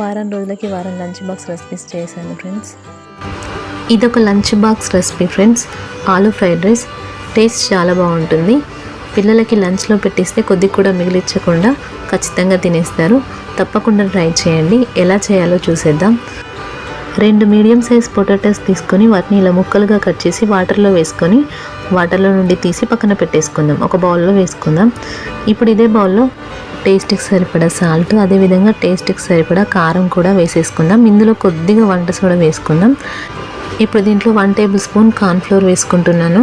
వారం రోజులకి వారం లంచ్ బాక్స్ రెసిపీస్ చేశాను ఫ్రెండ్స్. ఇదొక lunch box recipe friends. Aloo fried rice taste చాలా బాగుంటుంది. పిల్లలకి లంచ్లో పెట్టిస్తే కొద్దిగా కూడా మిగిలించకుండా ఖచ్చితంగా తినేస్తారు. తప్పకుండా ట్రై చేయండి. ఎలా చేయాలో చూసేద్దాం. 2 మీడియం సైజ్ పొటాటోస్ తీసుకొని వాటిని ఇలా ముక్కలుగా కట్ చేసి వాటర్లో వేసుకొని వాటర్లో నుండి తీసి పక్కన పెట్టేసుకుందాం. ఒక బౌల్లో వేసుకుందాం. ఇప్పుడు ఇదే బౌల్లో టేస్ట్కి సరిపడా సాల్ట్, అదేవిధంగా టేస్ట్కి సరిపడా కారం కూడా వేసేసుకుందాం. ఇందులో కొద్దిగా వంట సోడా వేసుకుందాం. ఇప్పుడు దీంట్లో 1 టేబుల్ స్పూన్ కార్న్ఫ్లోర్ వేసుకుంటున్నాను.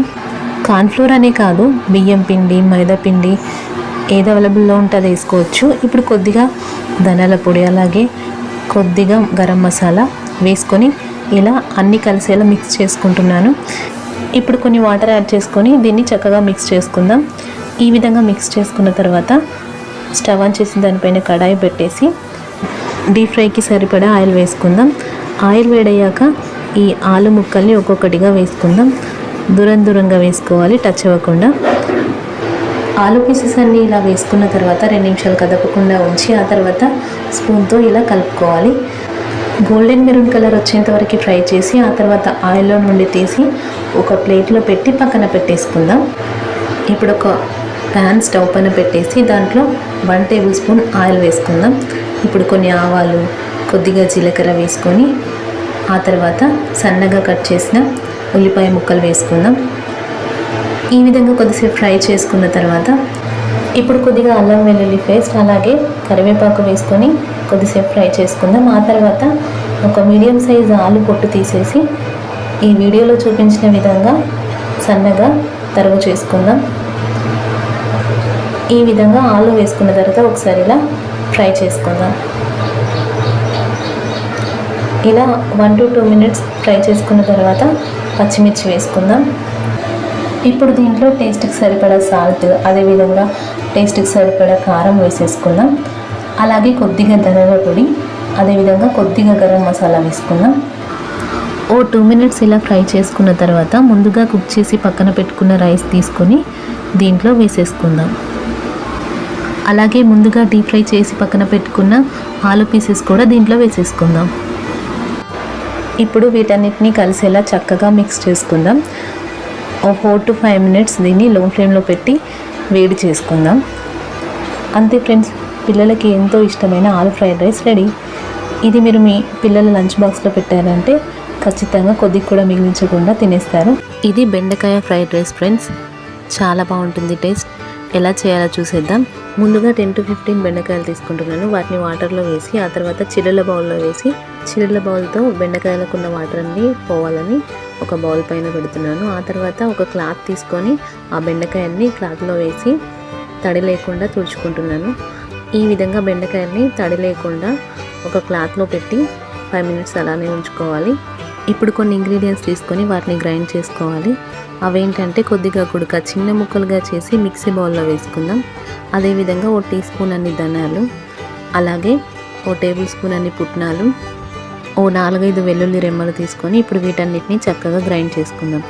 కార్న్ఫ్లోర్ అనే కాదు, బియ్యం పిండి, మైదా పిండి ఏది అవైలబుల్లో ఉంటే అది వేసుకోవచ్చు. ఇప్పుడు కొద్దిగా ధనియాల పొడి, అలాగే కొద్దిగా గరం మసాలా వేసుకొని ఇలా అన్నీ కలిసేలా మిక్స్ చేసుకుంటున్నాను. ఇప్పుడు కొన్ని వాటర్ యాడ్ చేసుకొని దీన్ని చక్కగా మిక్స్ చేసుకుందాం. ఈ విధంగా మిక్స్ చేసుకున్న తర్వాత స్టవ్ ఆన్ చేసి దానిపైన కడాయి పెట్టేసి డీప్ ఫ్రైకి సరిపడా ఆయిల్ వేసుకుందాం. ఆయిల్ వేడయ్యాక ఈ ఆలు ముక్కల్ని ఒక్కొక్కటిగా వేసుకుందాం. దూరంగా వేసుకోవాలి, టచ్ అవ్వకుండా. ఆలు పీసెస్ అన్నీ ఇలా వేసుకున్న తర్వాత 2 నిమిషాలు కదపకుండా ఉంచి ఆ తర్వాత స్పూన్తో ఇలా కలుపుకోవాలి. గోల్డెన్ మెరూన్ కలర్ వచ్చేంత వరకు ఫ్రై చేసి ఆ తర్వాత ఆయిల్లో నుండి తీసి ఒక ప్లేట్లో పెట్టి పక్కన పెట్టేసుకుందాం. ఇప్పుడు ఒక ప్యాన్ స్టవ్ పైన పెట్టేసి దాంట్లో 1 టేబుల్ స్పూన్ ఆయిల్ వేసుకుందాం. ఇప్పుడు కొన్ని ఆవాలు, కొద్దిగా జీలకర్ర వేసుకొని ఆ తర్వాత సన్నగా కట్ చేసిన ఉల్లిపాయ ముక్కలు వేసుకుందాం. ఈ విధంగా కొద్దిసేపు ఫ్రై చేసుకున్న తర్వాత ఇప్పుడు కొద్దిగా అల్లం వెల్లుల్లి పేస్ట్, అలాగే కరివేపాకు వేసుకొని కొద్దిసేపు ఫ్రై చేసుకుందాం. ఆ తర్వాత ఒక మీడియం సైజు ఆలు పొట్టు తీసేసి ఈ వీడియోలో చూపించిన విధంగా సన్నగా తరుగు చేసుకుందాం. ఈ విధంగా ఆలు వేసుకున్న తర్వాత ఒకసారి ఇలా ఫ్రై చేసుకుందాం. ఇలా 1 to 2 మినిట్స్ ఫ్రై చేసుకున్న తర్వాత పచ్చిమిర్చి వేసుకుందాం. ఇప్పుడు దీంట్లో టేస్ట్కి సరిపడా సాల్ట్, అదేవిధంగా టేస్ట్కి సరిపడా కారం వేసేసుకుందాం. అలాగే కొద్దిగా ధనియాల పొడి, అదేవిధంగా కొద్దిగా గరం మసాలా వేసుకుందాం. 2 మినిట్స్ ఇలా ఫ్రై చేసుకున్న తర్వాత ముందుగా కుక్ చేసి పక్కన పెట్టుకున్న రైస్ తీసుకొని దీంట్లో వేసేసుకుందాం. అలాగే ముందుగా డీప్ ఫ్రై చేసి పక్కన పెట్టుకున్న ఆలు పీసెస్ కూడా దీంట్లో వేసేసుకుందాం. ఇప్పుడు వీటన్నిటిని కలిసేలా చక్కగా మిక్స్ చేసుకుందాం. 4 to 5 మినిట్స్ దీన్ని లో ఫ్లేమ్లో పెట్టి వేడి చేసుకుందాం. అంతే ఫ్రెండ్స్, పిల్లలకి ఎంతో ఇష్టమైన ఆలు ఫ్రైడ్ రైస్ రెడీ. ఇది మీరు మీ పిల్లల లంచ్ బాక్స్లో పెట్టారంటే ఖచ్చితంగా కొద్దిగా కూడా మిగిలించకుండా తినేస్తారు. ఇది బెండకాయ ఫ్రైడ్ రైస్ ఫ్రెండ్స్. చాలా బాగుంటుంది టేస్ట్. ఎలా చేయాలో చూసేద్దాం. ముందుగా 10 to 15 బెండకాయలు తీసుకుంటున్నాను. వాటిని వాటర్లో వేసి ఆ తర్వాత చిల్లుల బౌల్లో వేసి చిల్లుల బౌల్తో బెండకాయలకు ఉన్న వాటర్ అన్నీ పోవాలని ఒక బౌల్ పైన పెడుతున్నాను. ఆ తర్వాత ఒక క్లాత్ తీసుకొని ఆ బెండకాయల్ని క్లాత్లో వేసి తడి లేకుండా తుడుచుకుంటున్నాను. ఈ విధంగా బెండకాయల్ని తడి లేకుండా ఒక క్లాత్లో పెట్టి 5 మినిట్స్ అలానే ఉంచుకోవాలి. ఇప్పుడు కొన్ని ఇంగ్రీడియంట్స్ తీసుకొని వాటిని గ్రైండ్ చేసుకోవాలి. అవేంటంటే కొద్దిగా గుడక చిన్న ముక్కలుగా చేసి మిక్సీ బౌల్లో వేసుకుందాం. అదేవిధంగా 1 టీ స్పూన్ అన్ని ధనియాలు, అలాగే 1 టేబుల్ స్పూన్ అన్ని పుట్నాలు, 4-5 వెల్లుల్లి రెమ్మలు తీసుకొని ఇప్పుడు వీటన్నిటిని చక్కగా గ్రైండ్ చేసుకుందాం.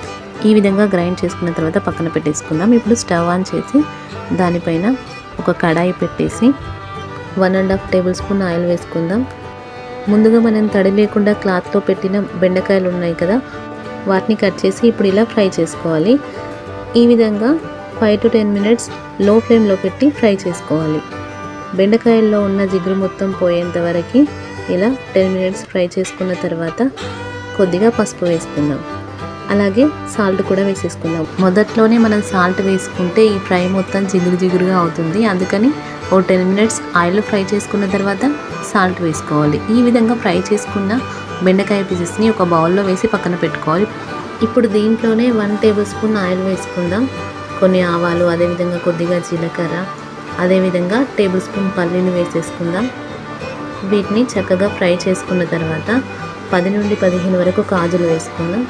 ఈ విధంగా గ్రైండ్ చేసుకున్న తర్వాత పక్కన పెట్టేసుకుందాం. ఇప్పుడు స్టవ్ ఆన్ చేసి దానిపైన ఒక కడాయి పెట్టేసి 1.5 టేబుల్ స్పూన్ ఆయిల్ వేసుకుందాం. ముందుగా మనం తడి లేకుండా క్లాత్లో పెట్టిన బెండకాయలు ఉన్నాయి కదా, వాటిని కట్ చేసి ఇప్పుడు ఇలా ఫ్రై చేసుకోవాలి. ఈ విధంగా 5 to 10 మినిట్స్ లో ఫ్లేమ్లో పెట్టి ఫ్రై చేసుకోవాలి. బెండకాయల్లో ఉన్న జిగురు మొత్తం పోయేంత వరకు ఇలా 10 మినిట్స్ ఫ్రై చేసుకున్న తర్వాత కొద్దిగా పసుపు వేసుకుందాం. అలాగే సాల్ట్ కూడా వేసేసుకుందాం. మొదట్లోనే మనం సాల్ట్ వేసుకుంటే ఈ ఫ్రై మొత్తం జిగురుగా అవుతుంది. అందుకని 10 మినిట్స్ ఆయిల్ ఫ్రై చేసుకున్న తర్వాత సాల్ట్ వేసుకోవాలి. ఈ విధంగా ఫ్రై చేసుకున్న బెండకాయ పీసెస్ని ఒక బౌల్లో వేసి పక్కన పెట్టుకోవాలి. ఇప్పుడు దీంట్లోనే 1 టేబుల్ స్పూన్ ఆయిల్ వేసుకుందాం. కొన్ని ఆవాలు, అదేవిధంగా కొద్దిగా జీలకర్ర, అదేవిధంగా టేబుల్ స్పూన్ పల్లీలు వేసేసుకుందాం. వీటిని చక్కగా ఫ్రై చేసుకున్న తర్వాత 10 నుండి 15 వరకు కాజులు వేసుకుందాం.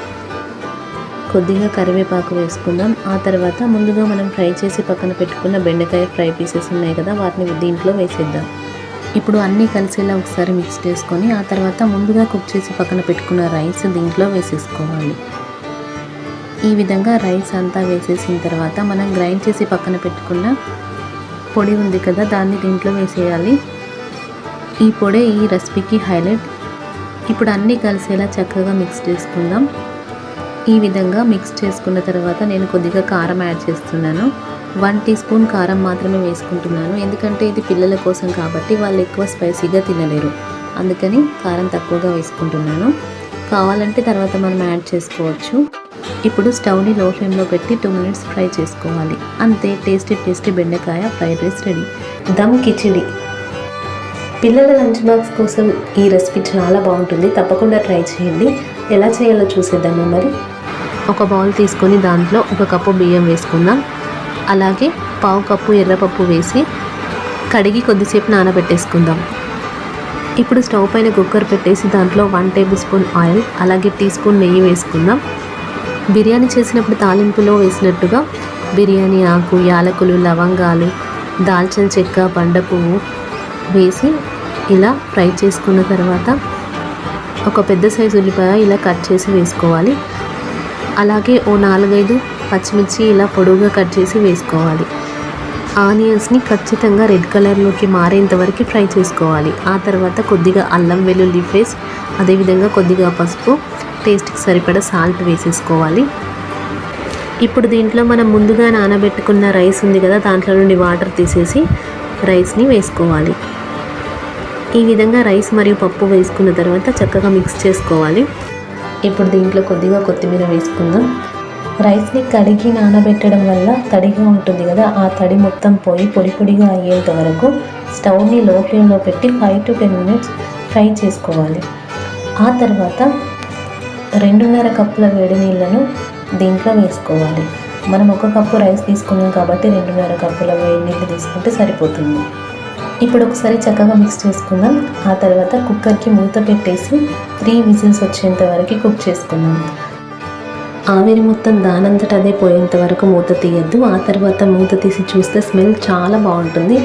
కొద్దిగా కరివేపాకు వేసుకుందాం. ఆ తర్వాత ముందుగా మనం ఫ్రై చేసి పక్కన పెట్టుకున్న బెండకాయ ఫ్రై పీసెస్ ఉన్నాయి కదా, వాటిని దీంట్లో వేసేద్దాం. ఇప్పుడు అన్నీ కలిసేలా ఒకసారి మిక్స్ చేసుకొని ఆ తర్వాత ముందుగా కుక్ చేసి పక్కన పెట్టుకున్న రైస్ దీంట్లో వేసేసుకోవాలి. ఈ విధంగా రైస్ అంతా వేసేసిన తర్వాత మనం గ్రైండ్ చేసి పక్కన పెట్టుకున్న పొడి ఉంది కదా, దాన్ని దీంట్లో వేసేయాలి. ఈ పొడే ఈ రెసిపీకి హైలైట్. ఇప్పుడు అన్నీ కలిసేలా చక్కగా మిక్స్ చేసుకుందాం. ఈ విధంగా మిక్స్ చేసుకున్న తర్వాత నేను కొద్దిగా కారం యాడ్ చేస్తున్నాను. 1 టీ స్పూన్ కారం మాత్రమే వేసుకుంటున్నాను, ఎందుకంటే ఇది పిల్లల కోసం కాబట్టి వాళ్ళు ఎక్కువ స్పైసీగా తినలేరు. అందుకని కారం తక్కువగా వేసుకుంటున్నాను. కావాలంటే తర్వాత మనం యాడ్ చేసుకోవచ్చు. ఇప్పుడు స్టవ్ని లో ఫ్లేమ్లో పెట్టి 2 మినిట్స్ ఫ్రై చేసుకోవాలి. అంతే, టేస్టీ బెండకాయ fried rice ready. Dum khichdi. పిల్లల లంచ్ బాక్స్ కోసం ఈ రెసిపీ చాలా బాగుంటుంది, తప్పకుండా ట్రై చేయండి. ఎలా చేయాలో చూసేద్దామా మరి. ఒక బౌల్ తీసుకొని దాంట్లో 1 కప్పు బియ్యం వేసుకుందాం. అలాగే 1/2 కప్పు ఎర్రపప్పు వేసి కడిగి కొద్దిసేపు నానబెట్టేసుకుందాం. ఇప్పుడు స్టవ్ పైన కుక్కర్ పెట్టేసి దాంట్లో 1 టేబుల్ స్పూన్ ఆయిల్, అలాగే టీ స్పూన్ నెయ్యి వేసుకుందాం. బిర్యానీ చేసినప్పుడు తాలింపులో వేసినట్టుగా బిర్యానీ ఆకు, యాలకులు, లవంగాలు, దాల్చిన చెక్క, బండ పువ్వు వేసి ఇలా ఫ్రై చేసుకున్న తర్వాత ఒక పెద్ద సైజు ఉల్లిపాయ ఇలా కట్ చేసి వేసుకోవాలి. అలాగే ఓ 4-5 పచ్చిమిర్చి ఇలా పొడవుగా కట్ చేసి వేసుకోవాలి. ఆనియన్స్ని ఖచ్చితంగా రెడ్ కలర్లోకి మారేంత వరకు ఫ్రై చేసుకోవాలి. ఆ తర్వాత కొద్దిగా అల్లం వెల్లుల్లి పేస్ట్, అదేవిధంగా కొద్దిగా పసుపు, టేస్ట్కి సరిపడా సాల్ట్ వేసేసుకోవాలి. ఇప్పుడు దీంట్లో మనం ముందుగా నానబెట్టుకున్న రైస్ ఉంది కదా, దాంట్లో నుండి వాటర్ తీసేసి రైస్ని వేసుకోవాలి. ఈ విధంగా రైస్ మరియు పప్పు వేసుకున్న తర్వాత చక్కగా మిక్స్ చేసుకోవాలి. ఇప్పుడు దీంట్లో కొద్దిగా కొత్తిమీర వేసుకుందాం. రైస్ని కడిగి నానబెట్టడం వల్ల తడిగా ఉంటుంది కదా, ఆ తడి మొత్తం పోయి పొడిగా అయ్యేంత వరకు స్టవ్ని లో ఫ్లేమ్లో పెట్టి 5 to 10 మినిట్స్ ఫ్రై చేసుకోవాలి. ఆ తర్వాత 2.5 కప్పుల వేడి నీళ్ళను దీంట్లో వేసుకోవాలి. మనం 1 కప్పు రైస్ తీసుకున్నాం కాబట్టి 2.5 కప్పుల వేడి నీళ్ళు తీసుకుంటే సరిపోతుంది. ఇప్పుడు ఒకసారి చక్కగా మిక్స్ చేసుకుందాం. ఆ తర్వాత కుక్కర్కి మూత పెట్టేసి 3 విజిల్స్ వచ్చేంత వరకు కుక్ చేసుకుందాం. ఆవిరి మొత్తం దానంతట అదే పోయేంత వరకు మూత తీయద్దు. ఆ తర్వాత మూత తీసి చూస్తే స్మెల్ చాలా బాగుంటుంది.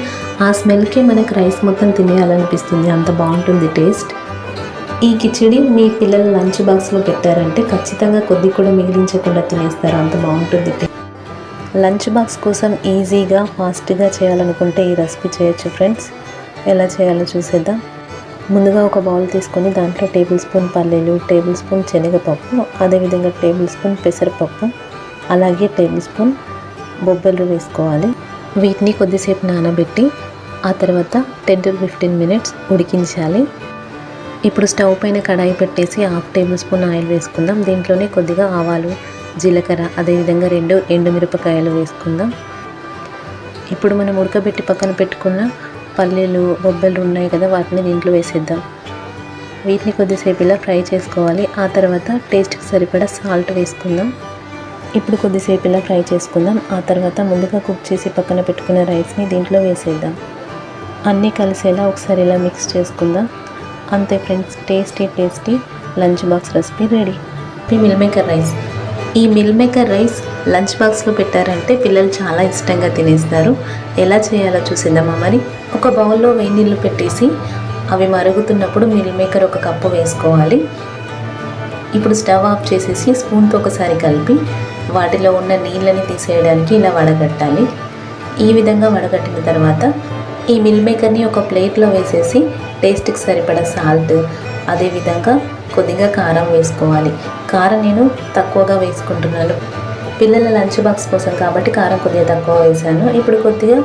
ఆ స్మెల్కి మనకి రైస్ మొత్తం తినేయాలనిపిస్తుంది, అంత బాగుంటుంది టేస్ట్. ఈ కిచిడి మీ పిల్లల లంచ్ బాక్స్లో పెట్టారంటే ఖచ్చితంగా కొద్ది కూడా మిగిలించకుండా తినేస్తారు, అంత బాగుంటుంది. లంచ్ బాక్స్ కోసం ఈజీగా ఫాస్ట్గా చేయాలనుకుంటే ఈ రెసిపీ చేయొచ్చు ఫ్రెండ్స్. ఎలా చేయాలో చూసేద్దాం. ముందుగా ఒక బౌల్ తీసుకొని దాంట్లో 1 టేబుల్ స్పూన్ పల్లీలు, 1 టేబుల్ స్పూన్ శనగపప్పు, అదేవిధంగా 1 టేబుల్ స్పూన్ పెసరపప్పు, అలాగే 1 టేబుల్ స్పూన్ బొబ్బలు వేసుకోవాలి. వీటిని కొద్దిసేపు నానబెట్టి ఆ తర్వాత 10 to 15 మినిట్స్ ఉడికించాలి. ఇప్పుడు స్టవ్ పైన కడాయి పెట్టేసి 1/2 టేబుల్ స్పూన్ ఆయిల్ వేసుకుందాం. దీంట్లోనే కొద్దిగా ఆవాలు, జీలకర్ర, అదేవిధంగా 2 ఎండుమిరపకాయలు వేసుకుందాం. ఇప్పుడు మనం ఉడకబెట్టి పక్కన పెట్టుకున్న పల్లీలు, బొబ్బలు ఉన్నాయి కదా, వాటిని దీంట్లో వేసేద్దాం. వీటిని కొద్దిసేపు ఇలా ఫ్రై చేసుకోవాలి. ఆ తర్వాత టేస్ట్కి సరిపడా సాల్ట్ వేసుకుందాం. ఇప్పుడు కొద్దిసేపు ఇలా ఫ్రై చేసుకుందాం. ఆ తర్వాత ముందుగా కుక్ చేసి పక్కన పెట్టుకున్న రైస్ని దీంట్లో వేసేద్దాం. అన్నీ కలిసేలా ఒకసారి ఇలా మిక్స్ చేసుకుందాం. అంతే friends, tasty lunch box recipe ready. Mill maker rice. ఈ మిల్ మేకర్ రైస్ లంచ్ బాక్స్లో పెట్టారంటే పిల్లలు చాలా ఇష్టంగా తినేస్తారు. ఎలా చేయాలో చూసేద్దామా మరి. ఒక బౌల్లో వేడి నీళ్ళు పెట్టేసి అవి మరుగుతున్నప్పుడు మిల్ మేకర్ 1 కప్పు వేసుకోవాలి. ఇప్పుడు స్టవ్ ఆఫ్ చేసేసి స్పూన్తో ఒకసారి కలిపి వాటిలో ఉన్న నీళ్ళని తీసేయడానికి ఇలా వడగట్టాలి. ఈ విధంగా వడగట్టిన తర్వాత ఈ మిల్ మేకర్ని ఒక ప్లేట్లో వేసేసి టేస్ట్కి సరిపడా సాల్ట్, అదేవిధంగా కొద్దిగా కారం వేసుకోవాలి. కారం నేను తక్కువగా వేసుకుంటున్నాను, పిల్లల లంచ్ బాక్స్ కోసం కాబట్టి కారం కొద్దిగా తక్కువ వేసాను. ఇప్పుడు కొద్దిగా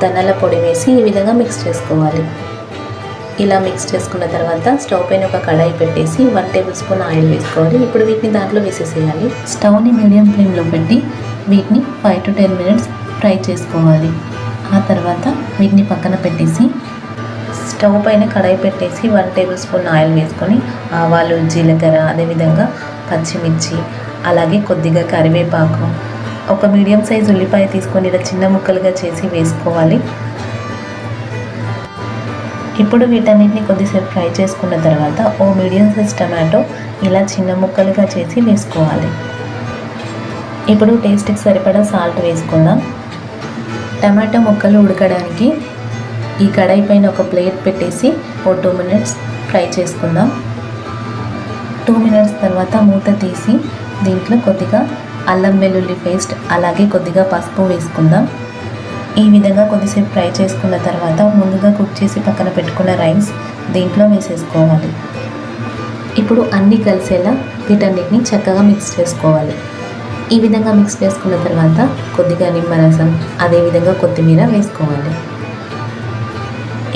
ధనియాల పొడి వేసి ఈ విధంగా మిక్స్ చేసుకోవాలి. ఇలా మిక్స్ చేసుకున్న తర్వాత స్టవ్ పైన ఒక కడాయి పెట్టేసి 1 టేబుల్ స్పూన్ ఆయిల్ వేసుకోవాలి. ఇప్పుడు వీటిని దాంట్లో వేసేసేయాలి. స్టవ్ని మీడియం ఫ్లేమ్లో పెట్టి వీటిని 5 to 10 మినిట్స్ ఫ్రై చేసుకోవాలి. ఆ తర్వాత వీటిని పక్కన పెట్టేసి స్టవ్ పైన కడాయి పెట్టేసి 1 టేబుల్ స్పూన్ ఆయిల్ వేసుకొని ఆవాలు, జీలకర్ర, అదేవిధంగా పచ్చిమిర్చి, అలాగే కొద్దిగా కరివేపాకు, ఒక మీడియం సైజ్ ఉల్లిపాయ తీసుకొని ఇలా చిన్న ముక్కలుగా చేసి వేసుకోవాలి. ఇప్పుడు వీటన్నిటిని కొద్దిసేపు ఫ్రై చేసుకున్న తర్వాత ఓ మీడియం సైజ్ టమాటో ఇలా చిన్న ముక్కలుగా చేసి వేసుకోవాలి. ఇప్పుడు టేస్ట్కి సరిపడా సాల్ట్ వేసుకుందాం. టమాటో ముక్కలు ఉడకడానికి ఈ కడాయి పైన ఒక ప్లేట్ పెట్టేసి ఓ 2 మినిట్స్ ఫ్రై చేసుకుందాం. 2 మినిట్స్ తర్వాత మూత తీసి దీంట్లో కొద్దిగా అల్లం వెల్లుల్లి పేస్ట్, అలాగే కొద్దిగా పసుపు వేసుకుందాం. ఈ విధంగా కొద్దిసేపు ఫ్రై చేసుకున్న తర్వాత ముందుగా కుక్ చేసి పక్కన పెట్టుకున్న రైస్ దీంట్లో వేసేసుకోవాలి. ఇప్పుడు అన్నీ కలిసేలా వీటన్నిటిని చక్కగా మిక్స్ చేసుకోవాలి. ఈ విధంగా మిక్స్ చేసుకున్న తర్వాత కొద్దిగా నిమ్మరసం, అదేవిధంగా కొత్తిమీర వేసుకోవాలి.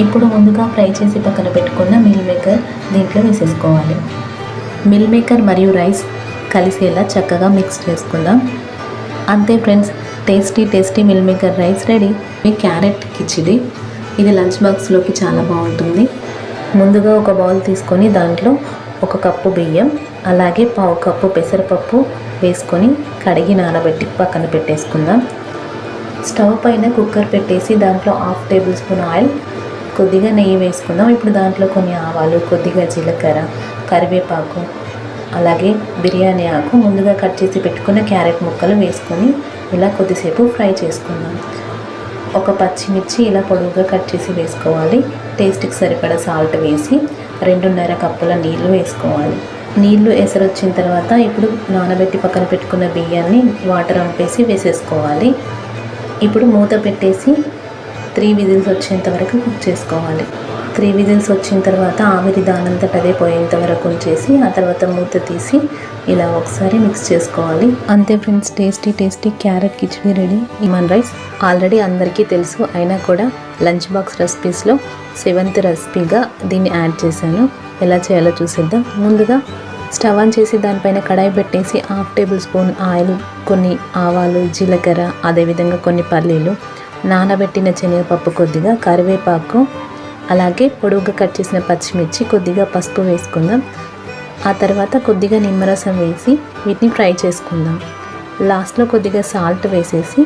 ఇప్పుడు ముందుగా ఫ్రై చేసి పక్కన పెట్టుకున్న మిల్ మేకర్ దీంట్లో వేసేసుకోవాలి. మిల్ మేకర్ మరియు రైస్ కలిసేలా చక్కగా మిక్స్ చేసుకుందాం. అంతే friends, tasty meal maker rice ready. మీ క్యారెట్ కిచిడి ఇది లంచ్ బాక్స్లోకి చాలా బాగుంటుంది. ముందుగా ఒక బౌల్ తీసుకొని దాంట్లో 1 కప్పు బియ్యం, అలాగే 1/2 కప్పు పెసరపప్పు వేసుకొని కడిగి నానబెట్టి పక్కన పెట్టేసుకుందాం. స్టవ్ పైన కుక్కర్ పెట్టేసి దాంట్లో 1/2 టేబుల్ స్పూన్ ఆయిల్, కొద్దిగా నెయ్యి వేసుకుందాం. ఇప్పుడు దాంట్లో కొన్ని ఆవాలు, కొద్దిగా జీలకర్ర, కరివేపాకు, అలాగే బిర్యానీ ఆకు, ముందుగా కట్ చేసి పెట్టుకున్న క్యారెట్ ముక్కలు వేసుకొని ఇలా కొద్దిసేపు ఫ్రై చేసుకుందాం. 1 పచ్చిమిర్చి ఇలా పొడవుగా కట్ చేసి వేసుకోవాలి. టేస్ట్కి సరిపడా సాల్ట్ వేసి 2.5 కప్పుల నీళ్లు వేసుకోవాలి. నీళ్లు ఎసరొచ్చిన తర్వాత ఇప్పుడు నానబెట్టి పక్కన పెట్టుకున్న బియ్యాన్ని వాటర్ అంపేసి వేసేసుకోవాలి. ఇప్పుడు మూత పెట్టేసి 3 విజిల్స్ వచ్చేంత వరకు కుక్ చేసుకోవాలి. 3 విజిల్స్ వచ్చిన తర్వాత ఆవిరి దానంతట అదే పోయేంత వరకు ఉంచేసి ఆ తర్వాత మూత తీసి ఇలా ఒకసారి మిక్స్ చేసుకోవాలి. అంతే friends, tasty carrot khichdi ready. Lemon rice already అందరికీ తెలుసు, అయినా కూడా లంచ్ బాక్స్ రెసిపీస్లో 7th రెసిపీగా దీన్ని యాడ్ చేశాను. ఎలా చేయాలో చూసేద్దాం. ముందుగా స్టవ్ ఆన్ చేసి దానిపైన కడాయి పెట్టేసి 1/2 టేబుల్ స్పూన్ ఆయిల్, కొన్ని ఆవాలు, జీలకర్ర, అదేవిధంగా కొన్ని పల్లీలు, నానబెట్టిన శనగపప్పు, కొద్దిగా కరివేపాకు, అలాగే పొడవుగా కట్ చేసిన పచ్చిమిర్చి, కొద్దిగా పసుపు వేసుకుందాం. ఆ తర్వాత కొద్దిగా నిమ్మరసం వేసి వీటిని ఫ్రై చేసుకుందాం. లాస్ట్లో కొద్దిగా సాల్ట్ వేసేసి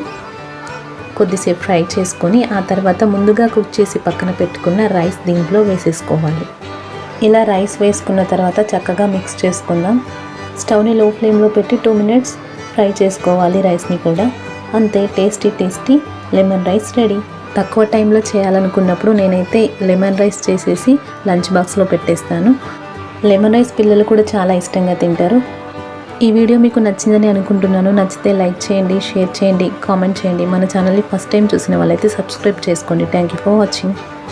కొద్దిసేపు ఫ్రై చేసుకొని ఆ తర్వాత ముందుగా కుక్ చేసి పక్కన పెట్టుకున్న రైస్ దీంట్లో వేసేసుకోవాలి. ఇలా రైస్ వేసుకున్న తర్వాత చక్కగా మిక్స్ చేసుకుందాం. స్టవ్ని లో ఫ్లేమ్లో పెట్టి 2 మినిట్స్ ఫ్రై చేసుకోవాలి రైస్ని కూడా. అంతే, టేస్టీ లెమన్ రైస్ రెడీ. తక్కువ టైంలో చేయాలనుకున్నప్పుడు నేనైతే లెమన్ రైస్ చేసేసి లంచ్ బాక్స్లో పెట్టేస్తాను. లెమన్ రైస్ పిల్లలు కూడా చాలా ఇష్టంగా తింటారు. ఈ వీడియో మీకు నచ్చిందని అనుకుంటున్నాను. నచ్చితే లైక్ చేయండి, షేర్ చేయండి, కామెంట్ చేయండి. మన ఛానల్ని ఫస్ట్ టైం చూసిన వాళ్ళైతే సబ్స్క్రైబ్ చేసుకోండి. Thank you for watching.